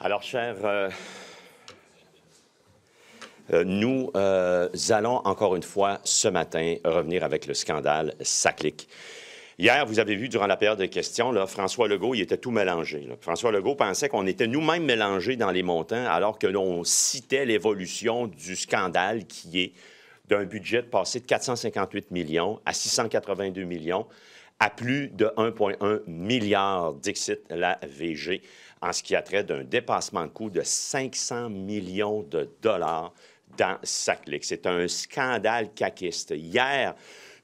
Alors, nous allons encore une fois ce matin revenir avec le scandale Saclic. Hier, vous avez vu durant la période de questions, là, François Legault, il était tout mélangé. Là. François Legault pensait qu'on était nous-mêmes mélangés dans les montants alors que l'on citait l'évolution du scandale qui est d'un budget passé de 458 millions à 682 millions à plus de 1,1 milliard, dixit la VG, en ce qui a trait d'un dépassement de coût de 500 millions de dollars dans Saclic. C'est un scandale caquiste. Hier,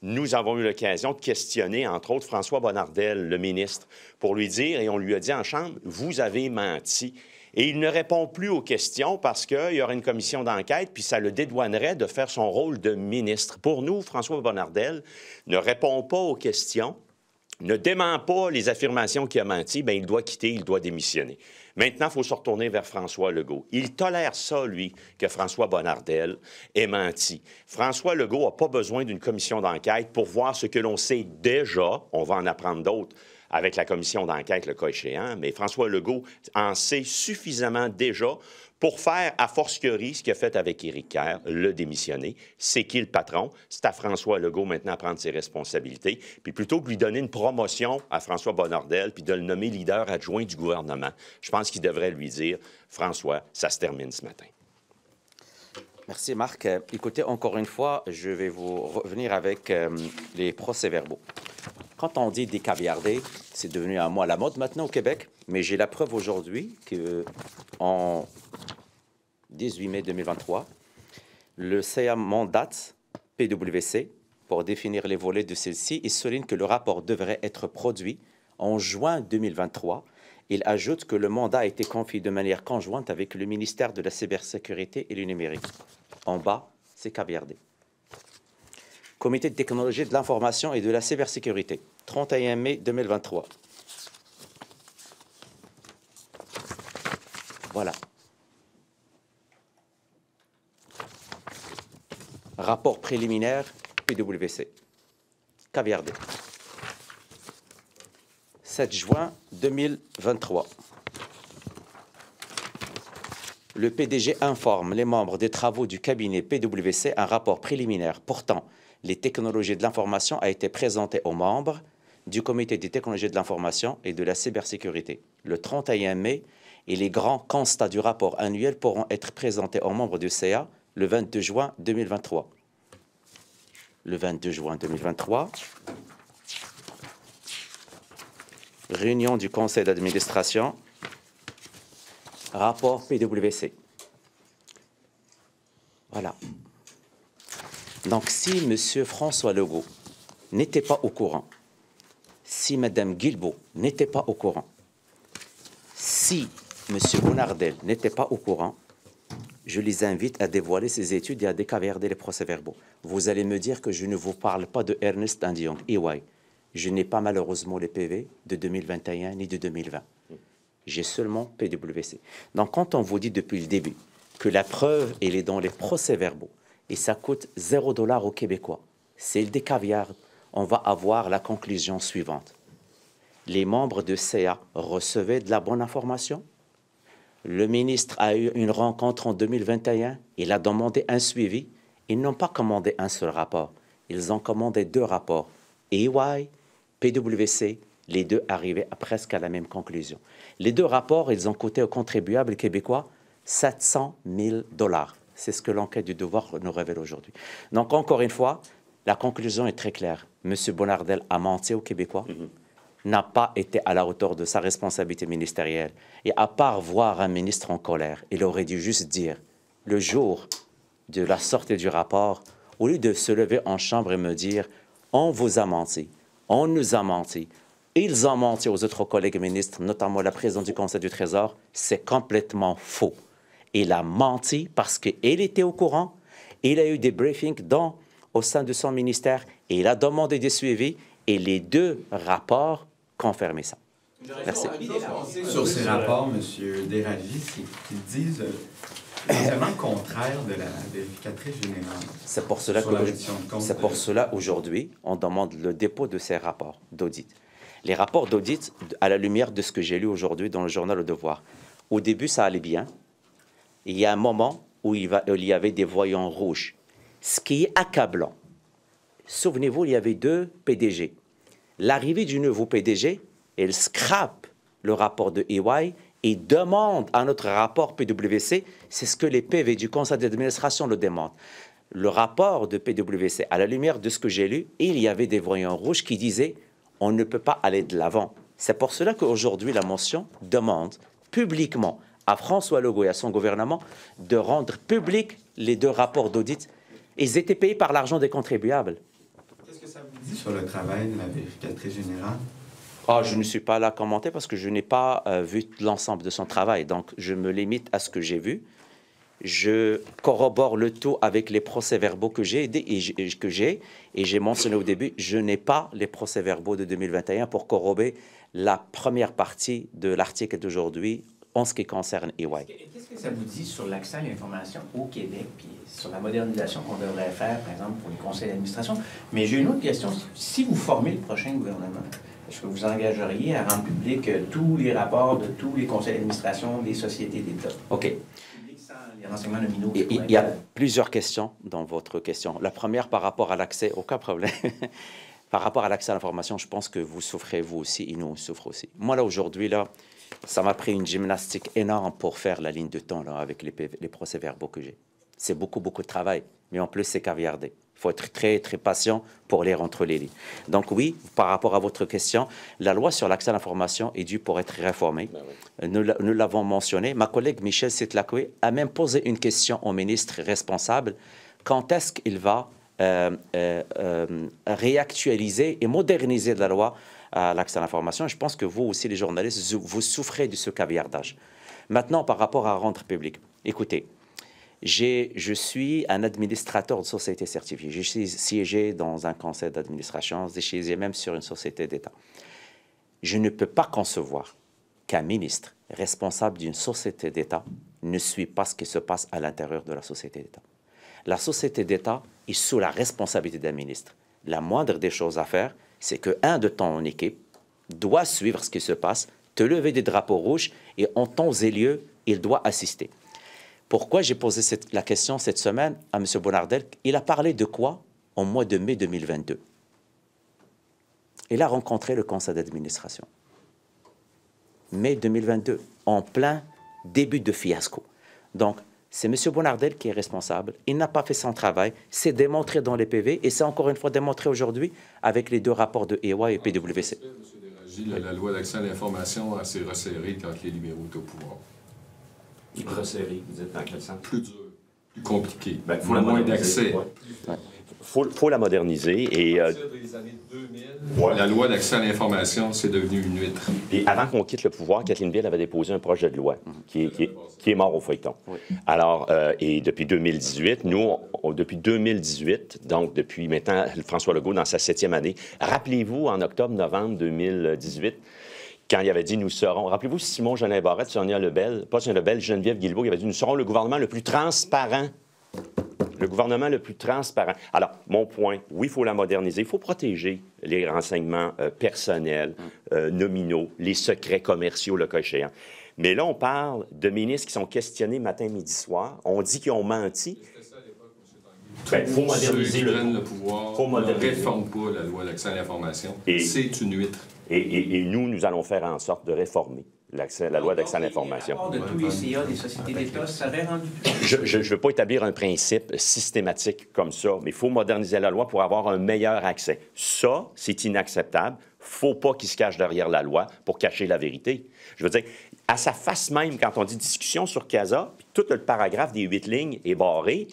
nous avons eu l'occasion de questionner, entre autres, François Bonnardel, le ministre, pour lui dire, et on lui a dit en chambre, vous avez menti. Et il ne répond plus aux questions parce qu'il y aurait une commission d'enquête, puis ça le dédouanerait de faire son rôle de ministre. Pour nous, François Bonnardel ne répond pas aux questions, ne dément pas les affirmations qu'il a menti, bien, il doit quitter, il doit démissionner. Maintenant, il faut se retourner vers François Legault. Il tolère ça, lui, que François Bonnardel ait menti. François Legault n'a pas besoin d'une commission d'enquête pour voir ce que l'on sait déjà. On va en apprendre d'autres avec la commission d'enquête, le cas échéant, mais François Legault en sait suffisamment déjà pour faire, a fortiori, ce qu'il a fait avec Éric Kerr, le démissionner. C'est qui le patron? C'est à François Legault maintenant à prendre ses responsabilités. Puis plutôt que lui donner une promotion à François Bonnardel puis de le nommer leader adjoint du gouvernement, je pense qu'il devrait lui dire, François, ça se termine ce matin. Merci, Marc. Écoutez, encore une fois, je vais vous revenir avec les procès-verbaux. Quand on dit décaviarder, c'est devenu un mot à la mode maintenant au Québec, mais j'ai la preuve aujourd'hui qu'en 18 mai 2023, le CA mandate PwC pour définir les volets de celle-ci et souligne que le rapport devrait être produit en juin 2023. Il ajoute que le mandat a été confié de manière conjointe avec le ministère de la Cybersécurité et du Numérique. En bas, c'est caviardé. Comité de technologie de l'information et de la cybersécurité, 31 mai 2023. Voilà. Rapport préliminaire PwC. Caviardé. 7 juin 2023. Le PDG informe les membres des travaux du cabinet PwC. Un rapport préliminaire portant les technologies de l'information a été présenté aux membres du Comité des technologies de l'information et de la cybersécurité le 31 mai et les grands constats du rapport annuel pourront être présentés aux membres du CA le 22 juin 2023. Le 22 juin 2023, réunion du conseil d'administration, rapport PwC. Voilà. Donc, si M. François Legault n'était pas au courant, si Mme Guilbeault n'était pas au courant, si M. Bonnardel n'était pas au courant, je les invite à dévoiler ces études et à décaviarder les procès-verbaux. Vous allez me dire que je ne vous parle pas de Ernst & Young, EY. Je n'ai pas malheureusement les PV de 2021 ni de 2020. J'ai seulement PwC. Donc, quand on vous dit depuis le début que la preuve, elle est dans les procès-verbaux, et ça coûte 0 $ aux Québécois, s'ils décaviardent, on va avoir la conclusion suivante. Les membres de CA recevaient de la bonne information. Le ministre a eu une rencontre en 2021. Il a demandé un suivi. Ils n'ont pas commandé un seul rapport. Ils ont commandé 2 rapports. EY, PwC, les deux arrivaient presque à la même conclusion. Les 2 rapports, ils ont coûté aux contribuables québécois 700 000 $. C'est ce que l'enquête du devoir nous révèle aujourd'hui. Donc, encore une fois, la conclusion est très claire. M. Bonnardel a menti aux Québécois, n'a pas été à la hauteur de sa responsabilité ministérielle. Et à part voir un ministre en colère, il aurait dû juste dire, le jour de la sortie du rapport, au lieu de se lever en chambre et me dire « on vous a menti, on nous a menti », ils ont menti aux autres collègues ministres, notamment la présidente du Conseil du Trésor, c'est complètement faux. Il a menti parce qu'il était au courant, il a eu des briefings au sein de son ministère et il a demandé des suivis et les 2 rapports confirmaient ça. Merci. Sur ces rapports, M. Déragi, ils disent essentiellement le contraire de la vérificatrice générale. C'est pour cela aujourd'hui, on demande le dépôt de ces rapports d'audit. Les rapports d'audit, à la lumière de ce que j'ai lu aujourd'hui dans le journal Le Devoir, Au début, ça allait bien. Il y a un moment où il y avait des voyants rouges, ce qui est accablant. Souvenez-vous, il y avait 2 PDG. L'arrivée du nouveau PDG, elle scrape le rapport de EY et demande à notre rapport PwC, c'est ce que les PV du conseil d'administration le demandent. Le rapport de PwC, à la lumière de ce que j'ai lu, il y avait des voyants rouges qui disaient on ne peut pas aller de l'avant. C'est pour cela qu'aujourd'hui, la motion demande publiquement à François Legault et à son gouvernement de rendre publics les 2 rapports d'audit. Ils étaient payés par l'argent des contribuables. Qu'est-ce que ça vous dit sur le travail de la vérificatrice générale? Je ne suis pas là à commenter parce que je n'ai pas vu l'ensemble de son travail. Donc, je me limite à ce que j'ai vu. Je corrobore le tout avec les procès-verbaux que j'ai et j'ai mentionné au début, je n'ai pas les procès-verbaux de 2021 pour corroborer la première partie de l'article d'aujourd'hui en ce qui concerne EY. Qu'est-ce que ça vous dit sur l'accès à l'information au Québec, puis sur la modernisation qu'on devrait faire, par exemple, pour les conseils d'administration? Mais j'ai une autre question. Si vous formez le prochain gouvernement, est-ce que vous engageriez à rendre public tous les rapports de tous les conseils d'administration des sociétés d'État? OK. Les renseignements nominaux. Il y a plusieurs questions dans votre question. La première, par rapport à l'accès, aucun problème. Par rapport à l'accès à l'information, je pense que vous souffrez, vous aussi, et nous, on souffre aussi. Moi, là, aujourd'hui, là, ça m'a pris une gymnastique énorme pour faire la ligne de temps, là, avec les procès-verbaux que j'ai. C'est beaucoup, beaucoup de travail, mais en plus, c'est caviardé. Il faut être très, très patient pour lire entre les lignes. Donc oui, par rapport à votre question, la loi sur l'accès à l'information est due pour être réformée. Nous l'avons mentionné. Ma collègue Michel Sitlakoué a même posé une question au ministre responsable. Quand est-ce qu'il va réactualiser et moderniser la loi à l'accès à l'information? Je pense que vous aussi, les journalistes, vous souffrez de ce caviardage. Maintenant, par rapport à rendre public, écoutez, je suis un administrateur de société certifiée. J'ai siégé dans un conseil d'administration, j'ai siégé même sur une société d'État. Je ne peux pas concevoir qu'un ministre responsable d'une société d'État ne suit pas ce qui se passe à l'intérieur de la société d'État. La société d'État est sous la responsabilité d'un ministre. La moindre des choses à faire, c'est qu'un de ton équipe doit suivre ce qui se passe, te lever des drapeaux rouges et en temps et lieu, il doit assister. Pourquoi j'ai posé la question cette semaine à M. Bonardel? Il a parlé de quoi au mois de mai 2022? Il a rencontré le conseil d'administration. Mai 2022, en plein début de fiasco. Donc, c'est M. Bonardel qui est responsable. Il n'a pas fait son travail. C'est démontré dans les PV et c'est encore une fois démontré aujourd'hui avec les 2 rapports de EY et PwC. La loi d'accès à l'information s'est resserrée quand les libéraux étaient au pouvoir. Resserré, vous êtes dans quel sens? Plus dur, plus compliqué, faut moins d'accès. Faut la moderniser. Et, à partir des années 2000, la loi d'accès à l'information, c'est devenu une huître. Et avant qu'on quitte le pouvoir, Kathleen Bill avait déposé un projet de loi qui est mort au feuilleton. Oui. Alors, et depuis 2018, depuis 2018, donc depuis maintenant François Legault dans sa 7e année, rappelez-vous, en octobre-novembre 2018, quand il avait dit « nous serons », rappelez-vous Simon Jolin Barrette, Sonia Lebel, pas Sonia Lebel, Geneviève Guilbeault, il avait dit « nous serons le gouvernement le plus transparent ». Le gouvernement le plus transparent. Alors, mon point, oui, il faut la moderniser. Il faut protéger les renseignements personnels, nominaux, les secrets commerciaux, le cas échéant. Mais là, on parle de ministres qui sont questionnés matin, midi, soir. On dit qu'ils ont menti. Il faut moderniser ceux qui prennent le pouvoir, ne réforment pas la loi d'accès à l'information. C'est une huître. Et nous allons faire en sorte de réformer la loi d'accès à l'information. De tous les CA des sociétés d'État serait rendu plus. Je ne veux pas établir un principe systématique comme ça, mais il faut moderniser la loi pour avoir un meilleur accès. Ça, c'est inacceptable. Il ne faut pas qu'il se cache derrière la loi pour cacher la vérité. Je veux dire, à sa face même, quand on dit discussion sur CASA, puis tout le paragraphe des 8 lignes est barré,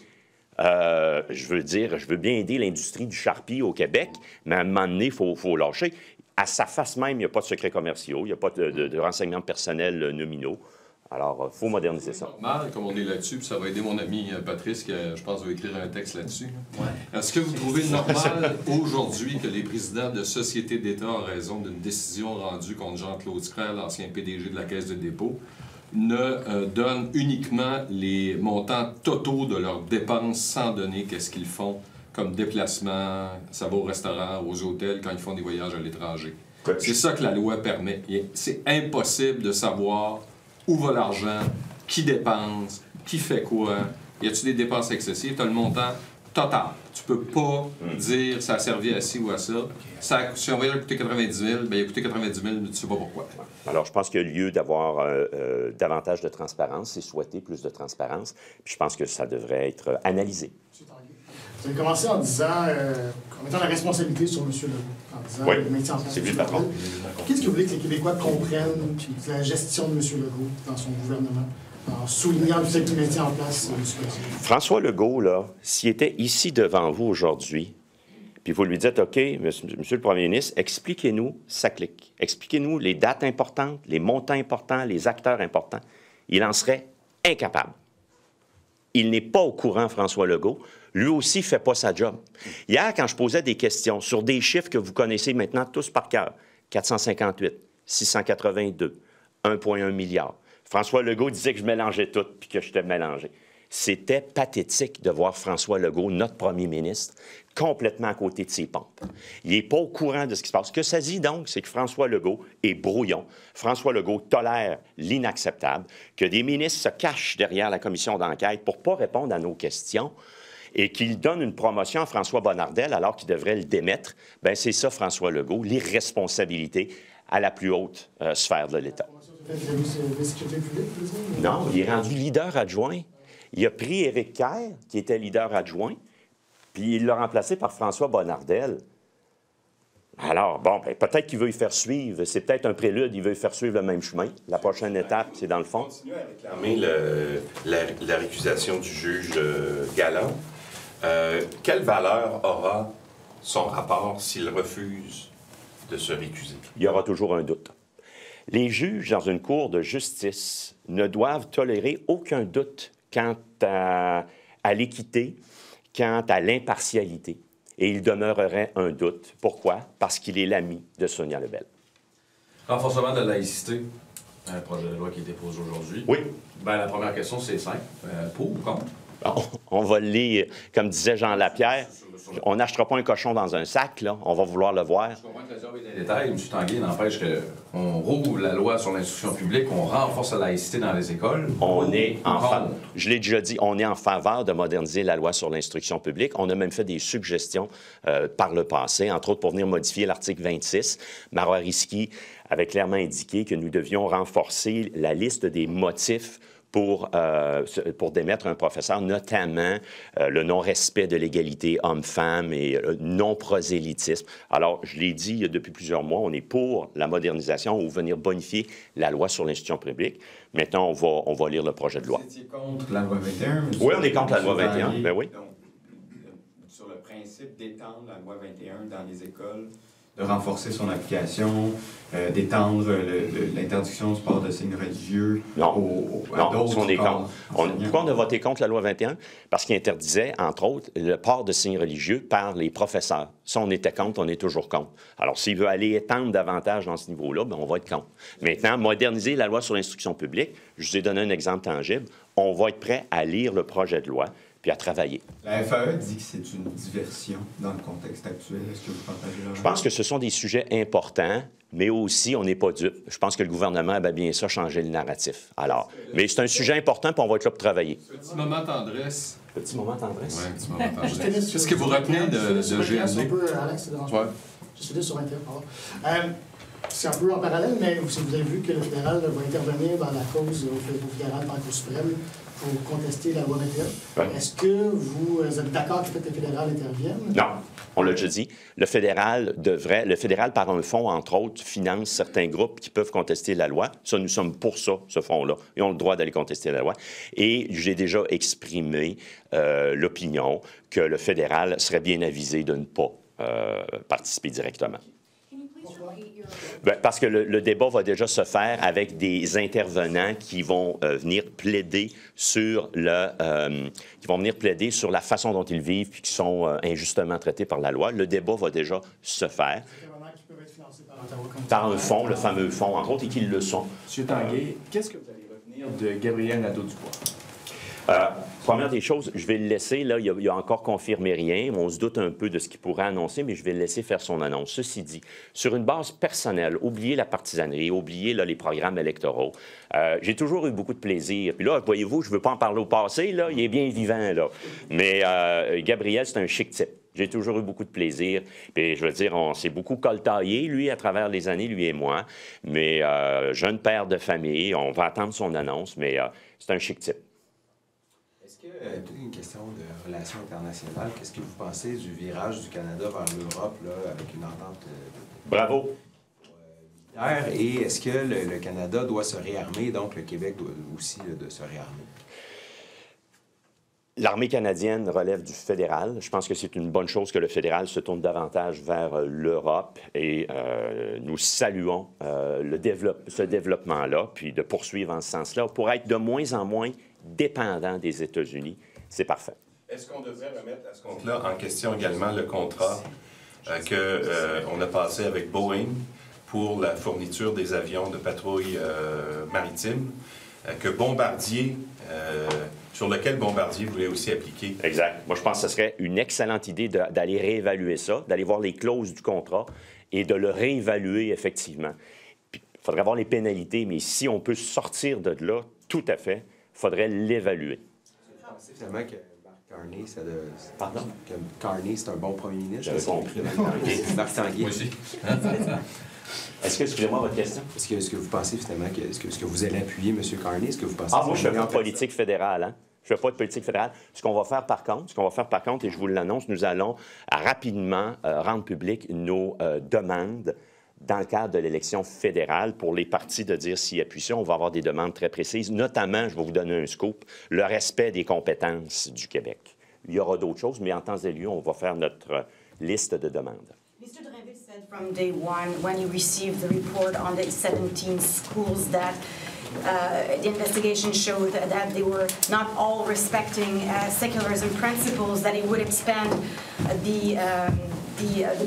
je veux bien aider l'industrie du charpie au Québec, mais à un moment donné, il faut lâcher. À sa face même, il n'y a pas de secrets commerciaux, il n'y a pas de renseignements personnels nominaux. Alors, il faut moderniser ça. C'est normal, comme on est là-dessus, puis ça va aider mon ami Patrice, qui, je pense, va écrire un texte là-dessus. Ouais. Est-ce que vous trouvez normal aujourd'hui que les présidents de sociétés d'État, en raison d'une décision rendue contre Jean-Claude Screll, l'ancien PDG de la Caisse de dépôt, ne donnent uniquement les montants totaux de leurs dépenses sans donner qu'est-ce qu'ils font comme déplacement, ça va au restaurant, aux hôtels, quand ils font des voyages à l'étranger? C'est ça que la loi permet. C'est impossible de savoir où va l'argent, qui dépense, qui fait quoi, y a-t-il des dépenses excessives, tu as le montant total. Tu peux pas dire ça a servi à ci ou à ça. Si on va coûter 90 000, bien, il a coûté 90 000, tu ne sais pas pourquoi. Alors, je pense qu'il y a lieu d'avoir davantage de transparence, c'est souhaité plus de transparence, puis je pense que ça devrait être analysé. Vous avez commencé en disant, en mettant la responsabilité sur M. Legault, en disant Oui, le maintien en place. c'est lui le patron. Qu'est-ce que vous voulez que les Québécois comprennent puis la gestion de M. Legault dans son gouvernement, en soulignant le fait qu'il maintient en place M. Legault? François Legault, là, s'il était ici devant vous aujourd'hui, puis vous lui dites, OK, monsieur le Premier ministre, expliquez-nous ça clique. Expliquez-nous les dates importantes, les montants importants, les acteurs importants. Il en serait incapable. Il n'est pas au courant, François Legault. Lui aussi ne fait pas sa job. Hier, quand je posais des questions sur des chiffres que vous connaissez maintenant tous par cœur, 458, 682, 1,1 milliard, François Legault disait que je mélangeais tout puis que j'étais mélangé. C'était pathétique de voir François Legault, notre premier ministre, complètement à côté de ses pompes. Il n'est pas au courant de ce qui se passe. Ce que ça dit donc, c'est que François Legault est brouillon. François Legault tolère l'inacceptable, que des ministres se cachent derrière la commission d'enquête pour ne pas répondre à nos questions et qu'il donne une promotion à François Bonnardel alors qu'il devrait le démettre. Bien, c'est ça, François Legault, l'irresponsabilité à la plus haute sphère de l'État. Non, il est rendu leader adjoint. Il a pris Éric Kerr, qui était leader adjoint, puis il l'a remplacé par François Bonnardel. Alors, bon, ben, peut-être qu'il veut y faire suivre. C'est peut-être un prélude, il veut y faire suivre le même chemin. La prochaine étape, c'est dans le fond. Continue à réclamer la récusation du juge Galland. Quelle valeur aura son rapport s'il refuse de se récuser? Il y aura toujours un doute. Les juges dans une cour de justice ne doivent tolérer aucun doute quant à l'équité, quant à l'impartialité. Et il demeurerait un doute. Pourquoi? Parce qu'il est l'ami de Sonia Lebel. Renforcement de la laïcité, un projet de loi qui est déposé aujourd'hui. Oui. Bien, la première question, c'est simple. Pour ou contre? On va le lire, comme disait Jean Lapierre, on n'achètera pas un cochon dans un sac, là. On va vouloir le voir. Je comprends que réservé des détails. M. Tanguay n'empêche qu'on rouvre la loi sur l'instruction publique, on renforce la laïcité dans les écoles. Je l'ai déjà dit, on est en faveur de moderniser la loi sur l'instruction publique. On a même fait des suggestions par le passé, entre autres pour venir modifier l'article 26. Marois Risky avait clairement indiqué que nous devions renforcer la liste des motifs pour démettre un professeur, notamment le non-respect de l'égalité homme-femme et non-prosélytisme. Alors, je l'ai dit depuis plusieurs mois, on est pour la modernisation ou venir bonifier la loi sur l'instruction publique. Maintenant, on va lire le projet de loi. Vous étiez contre la loi 21? Oui, on est contre la loi 21, bien oui. Donc, sur le principe d'étendre la loi 21 dans les écoles, de renforcer son application, d'étendre l'interdiction du port de signes religieux à d'autres on est contre. Pourquoi on a voté contre la loi 21? Parce qu'il interdisait, entre autres, le port de signes religieux par les professeurs. Ça, on était contre, on est toujours contre. Alors, s'il veut aller étendre davantage dans ce niveau-là, bien, on va être contre. Maintenant, moderniser la loi sur l'instruction publique, je vous ai donné un exemple tangible, on va être prêt à lire le projet de loi puis à travailler. La FAE dit que c'est une diversion dans le contexte actuel. Est-ce que vous partagez leur... Je pense que ce sont des sujets importants, mais aussi, on n'est pas dupe. Je pense que le gouvernement va bien ça changer le narratif. Alors, mais c'est un sujet important, puis on va être là pour travailler. Petit moment tendresse. Petit moment tendresse. Oui, petit moment tendresse. Qu'est-ce que vous retenez de GND? Je suis sur 21, pardon. C'est un peu en parallèle, mais vous avez vu que le fédéral va intervenir dans la cause au fédéral par la Cour suprême pour contester la loi 21. Ouais. Est-ce que vous êtes d'accord que le fédéral intervienne? Non. On l'a déjà dit. Le fédéral, par un fonds, entre autres, finance certains groupes qui peuvent contester la loi. Ça, nous sommes pour ça, ce fonds-là. Ils ont le droit d'aller contester la loi. Et j'ai déjà exprimé l'opinion que le fédéral serait bien avisé de ne pas participer directement. Bien, parce que le débat va déjà se faire avec des intervenants qui vont venir plaider sur la façon dont ils vivent et qui sont injustement traités par la loi. Le débat va déjà se faire par un fonds, le fameux fonds, entre autres, et qu'ils le sont. M. Tanguay, qu'est-ce que vous allez retenir de Gabriel Nadeau-Dubois? Première des choses, je vais le laisser, là, il a encore confirmé rien. On se doute un peu de ce qu'il pourrait annoncer, mais je vais le laisser faire son annonce. Ceci dit, sur une base personnelle, oubliez la partisanerie, oubliez là, les programmes électoraux. J'ai toujours eu beaucoup de plaisir. Puis là, voyez-vous, je ne veux pas en parler au passé, là, il est bien vivant, là. Mais Gabriel, c'est un chic type. J'ai toujours eu beaucoup de plaisir. Puis, je veux dire, on s'est beaucoup coltaillé, lui, à travers les années, lui et moi. Mais jeune père de famille, on va attendre son annonce, mais c'est un chic type. Est-ce que, une question de relations internationales, qu'est-ce que vous pensez du virage du Canada vers l'Europe, là, avec une entente Bravo. militaire? Et est-ce que le Canada doit se réarmer, donc le Québec doit aussi de se réarmer? L'armée canadienne relève du fédéral. Je pense que c'est une bonne chose que le fédéral se tourne davantage vers l'Europe et nous saluons ce développement-là, puis de poursuivre en ce sens-là pour être de moins en moins dépendant des États-Unis. C'est parfait. Est-ce qu'on devrait remettre à ce compte-là en question également le contrat qu'on a passé avec Boeing pour la fourniture des avions de patrouille maritime, que Bombardier... sur lequel Bombardier voulait aussi appliquer. Exact. Moi, je pense que ce serait une excellente idée d'aller réévaluer ça, d'aller voir les clauses du contrat et de le réévaluer effectivement. Il faudrait voir les pénalités, mais si on peut sortir de là, tout à fait, il faudrait l'évaluer. Vous pensez finalement que Marc Carney, Pardon? Que Carney, c'est un bon premier ministre? J'avais compris. Marc Tanguay. Moi aussi. Est-ce que, excusez-moi, votre question? Est-ce que vous pensez finalement est-ce que vous allez appuyer M. Carney? Est-ce que vous pensez... Moi, je ne fais pas de politique fédérale, hein? Je ne fais pas de politique fédérale. Ce qu'on va faire par contre, et je vous l'annonce, nous allons rapidement rendre public nos demandes dans le cadre de l'élection fédérale pour les partis de dire s'ils appuient ça. On va avoir des demandes très précises, notamment, je vais vous donner un scoop, le respect des compétences du Québec. Il y aura d'autres choses, mais en temps et lieu, on va faire notre liste de demandes. Mr. Dreyfus said from day one, when he received the report on the 17 schools, that the investigation showed that they were not all respecting secularism principles, that he would expand the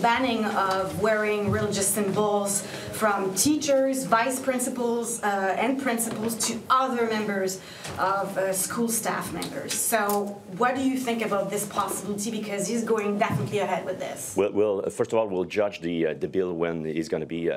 banning of wearing religious symbols from teachers, vice principals, and principals to other members of school staff members. So what do you think about this possibility? Because he's going definitely ahead with this. Well, first of all, we'll judge the bill when it's going to be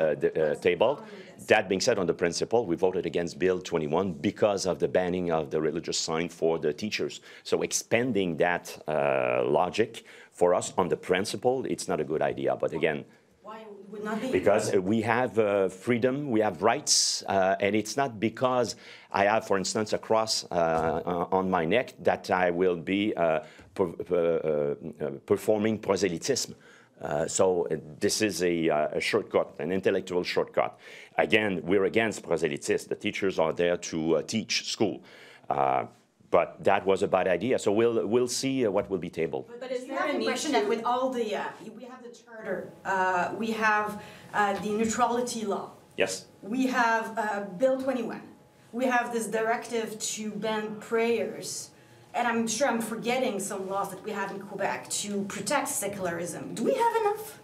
tabled. That being said, on the principle, we voted against Bill 21 because of the banning of the religious sign for the teachers. So expanding that logic for us on the principle, it's not a good idea. But again, why would not be? Because we have freedom, we have rights, and it's not because I have, for instance, a cross on my neck that I will be performing proselytism. So this is a shortcut, an intellectual shortcut. Again, we're against proselytism. The teachers are there to teach school. But that was a bad idea. So we'll see what will be tabled. But is there an impression that with all the, we have the charter, we have the neutrality law. Yes. We have Bill 21. We have this directive to ban prayers. And I'm sure I'm forgetting some laws that we have in Quebec to protect secularism. Do we have enough?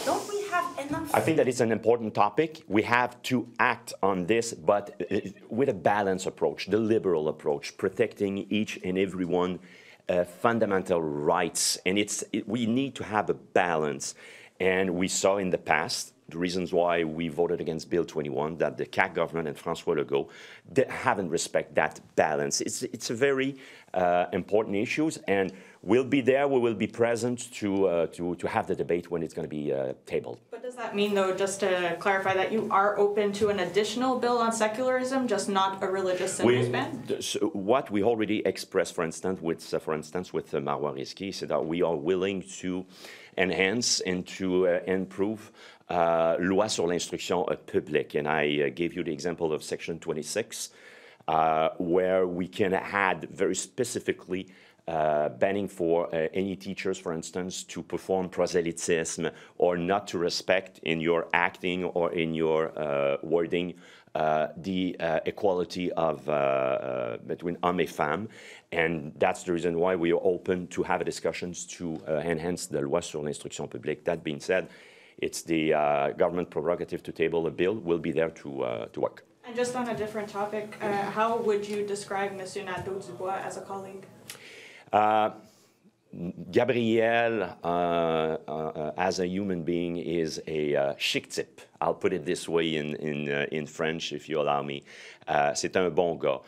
Don't we have enough? I think that it's an important topic. We have to act on this, but with a balanced approach, the liberal approach, protecting each and everyone fundamental rights. And we need to have a balance. And we saw in the past the reasons why we voted against Bill 21, that the CAQ government and François Legault haven't respected that balance. It's a very important issue, and we'll be there. We will be present to have the debate when it's going to be tabled. But does that mean, though, just to clarify, that you are open to an additional bill on secularism, just not a religious symbols ban? So what we already expressed, for instance, with Marois Risky, is that we are willing to enhance and to improve loi sur l'instruction publique. And I gave you the example of Section 26, where we can add very specifically banning for any teachers, for instance, to perform proselytism or not to respect in your acting or in your wording the equality of between hommes et femmes. And that's the reason why we are open to have discussions to enhance the loi sur l'instruction publique. That being said, it's the government prerogative to table a bill. We'll be there to work. And just on a different topic, how would you describe Monsieur Nadeau-Dubois as a colleague? Gabriel, as a human being, is a chic type. I'll put it this way in French, if you allow me. C'est un bon gars.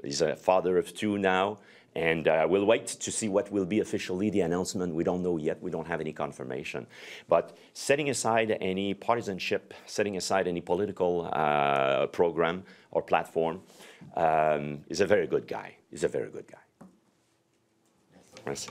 He's a father of two now, and we'll wait to see what will be officially the announcement. We don't know yet. We don't have any confirmation. But setting aside any partisanship, setting aside any political program or platform, he's a very good guy. He's a very good guy. Merci.